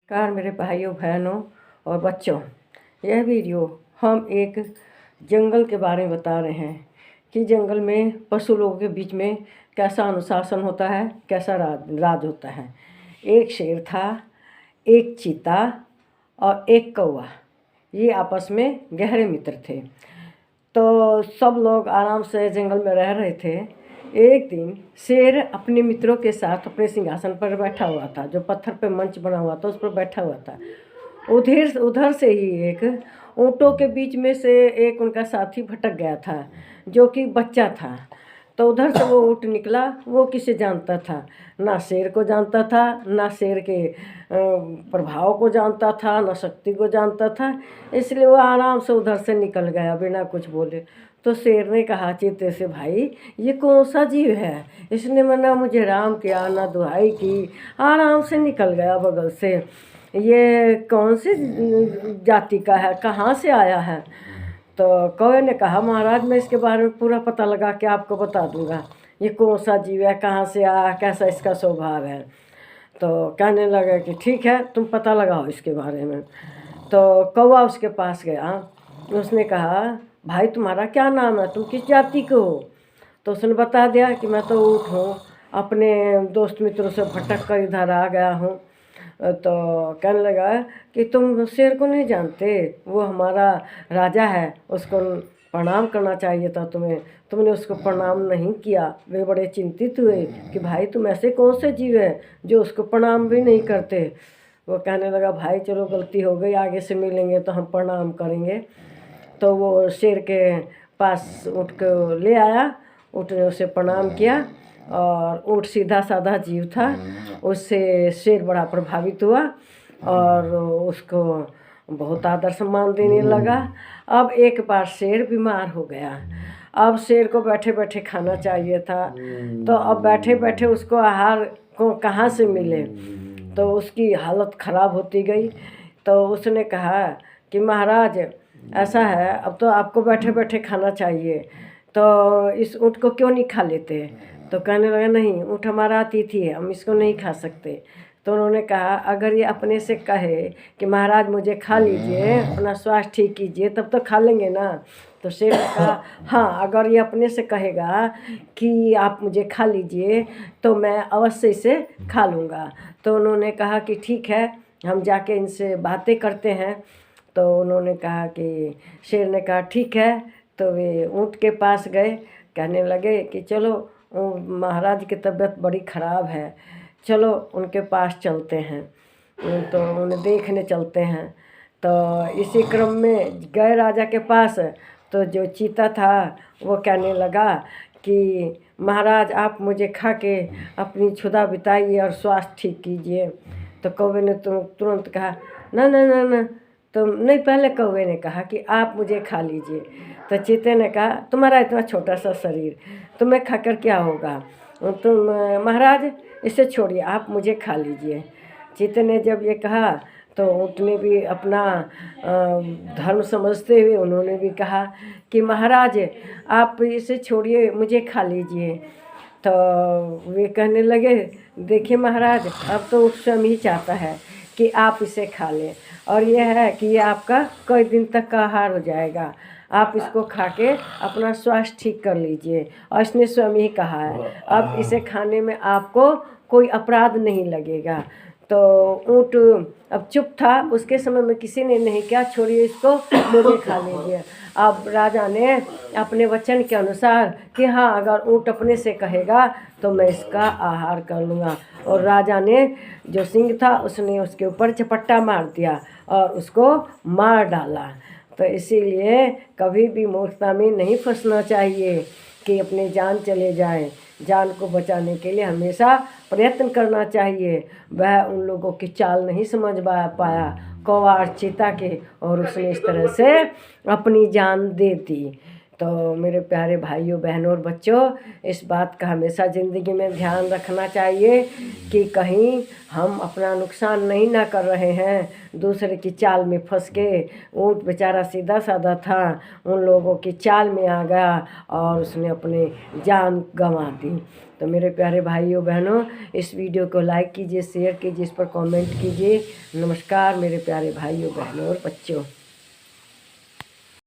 नमस्कार मेरे भाइयों बहनों और बच्चों। यह वीडियो हम एक जंगल के बारे में बता रहे हैं कि जंगल में पशु लोगों के बीच में कैसा अनुशासन होता है, कैसा राज होता है। एक शेर था, एक चीता और एक कौवा। ये आपस में गहरे मित्र थे। तो सब लोग आराम से जंगल में रह रहे थे। एक दिन शेर अपने मित्रों के साथ अपने सिंहासन पर बैठा हुआ था, जो पत्थर पे मंच बना हुआ था उस पर बैठा हुआ था। उधर से ही एक ऊँटों के बीच में से एक उनका साथी भटक गया था, जो कि बच्चा था। तो उधर से वो ऊँट निकला। वो किसे जानता था? ना शेर को जानता था, ना शेर के प्रभाव को जानता था, ना शक्ति को जानता था। इसलिए वो आराम से उधर से निकल गया बिना कुछ बोले। तो शेर ने कहा चीते से, भाई ये कौन सा जीव है? इसने ना मुझे राम किया ना दुहाई की, आराम से निकल गया बगल से। ये कौन सी जाति का है, कहाँ से आया है? तो कौवे ने कहा, महाराज मैं इसके बारे में पूरा पता लगा के आपको बता दूंगा। ये कौन सा जीव है, कहाँ से आया, कैसा इसका स्वभाव है। तो कहने लगा कि ठीक है, तुम पता लगाओ इसके बारे में। तो कौवा उसके पास गया। उसने कहा, भाई तुम्हारा क्या नाम है, तुम किस जाति के हो? तो उसने बता दिया कि मैं तो ऊँट हूँ, अपने दोस्त मित्रों से भटक कर इधर आ गया हूँ। तो कहने लगा कि तुम शेर को नहीं जानते, वो हमारा राजा है, उसको प्रणाम करना चाहिए था तुम्हें, तुमने उसको प्रणाम नहीं किया। वे बड़े चिंतित हुए कि भाई तुम ऐसे कौन से जीव हैं जो उसको प्रणाम भी नहीं करते। वो कहने लगा, भाई चलो गलती हो गई, आगे से मिलेंगे तो हम प्रणाम करेंगे। तो वो शेर के पास ऊँट को ले आया। ऊँट ने उसे प्रणाम किया और ऊँट सीधा साधा जीव था। उससे शेर बड़ा प्रभावित हुआ और उसको बहुत आदर सम्मान देने लगा। अब एक बार शेर बीमार हो गया। अब शेर को बैठे बैठे खाना चाहिए था। तो अब बैठे बैठे उसको आहार को कहाँ से मिले, तो उसकी हालत ख़राब होती गई। तो उसने कहा कि महाराज ऐसा है, अब तो आपको बैठे बैठे खाना चाहिए, तो इस ऊँट को क्यों नहीं खा लेते? तो कहने लगा, नहीं, ऊँट हमारा अतिथि है, हम इसको नहीं खा सकते। तो उन्होंने कहा, अगर ये अपने से कहे कि महाराज मुझे खा लीजिए, अपना स्वास्थ्य ठीक कीजिए, तब तो खा लेंगे ना। तो शेर ने कहा, हाँ, अगर ये अपने से कहेगा कि आप मुझे खा लीजिए तो मैं अवश्य इसे खा लूँगा। तो उन्होंने कहा कि ठीक है, हम जाके इनसे बातें करते हैं। तो उन्होंने कहा कि शेर ने कहा ठीक है। तो वे ऊँट के पास गए। कहने लगे कि चलो, महाराज की तबीयत बड़ी ख़राब है, चलो उनके पास चलते हैं। तो उन्हें देखने चलते हैं। तो इसी क्रम में गए राजा के पास। तो जो चीता था वो कहने लगा कि महाराज आप मुझे खा के अपनी क्षुधा बिताइए और स्वास्थ्य ठीक कीजिए। तो कौवे ने तुरंत कहा, ना ना ना ना, तो नहीं, पहले कौवे ने कहा कि आप मुझे खा लीजिए। तो चीते ने कहा, तुम्हारा इतना छोटा सा शरीर, तुम्हें खाकर क्या होगा, तुम महाराज इसे छोड़िए, आप मुझे खा लीजिए। चीते ने जब ये कहा तो ऊँट ने भी अपना धर्म समझते हुए उन्होंने भी कहा कि महाराज आप इसे छोड़िए, मुझे खा लीजिए। तो वे कहने लगे, देखिए महाराज, अब तो ऊँट स्वयं ही चाहता है कि आप इसे खा लें, और यह है कि ये आपका कई दिन तक का आहार हो जाएगा, आप इसको खा के अपना स्वास्थ्य ठीक कर लीजिए। और इसने स्वयं ही कहा है, अब इसे खाने में आपको कोई अपराध नहीं लगेगा। तो ऊँट अब चुप था। उसके समय में किसी ने नहीं किया, छोड़िए इसको, मुझे खा लीजिए। अब राजा ने अपने वचन के अनुसार कि हाँ, अगर ऊँट अपने से कहेगा तो मैं इसका आहार कर लूँगा। और राजा ने जो सिंह था उसने उसके ऊपर झपट्टा मार दिया और उसको मार डाला। तो इसीलिए कभी भी मूर्खता में नहीं फंसना चाहिए कि अपनी जान चले जाए। जान को बचाने के लिए हमेशा प्रयत्न करना चाहिए। वह उन लोगों की चाल नहीं समझ पाया, कौवा और चीता के, और उसने इस तरह से अपनी जान दे दी। तो मेरे प्यारे भाइयों बहनों और बच्चों, इस बात का हमेशा ज़िंदगी में ध्यान रखना चाहिए कि कहीं हम अपना नुकसान नहीं ना कर रहे हैं, दूसरे की चाल में फंस के। ऊँट बेचारा सीधा साधा था, उन लोगों की चाल में आ गया और उसने अपनी जान गंवा दी। तो तो मेरे प्यारे भाइयों बहनों, इस वीडियो को लाइक कीजिए, शेयर कीजिए, इस पर कमेंट कीजिए। नमस्कार मेरे प्यारे भाइयों बहनों और बच्चों।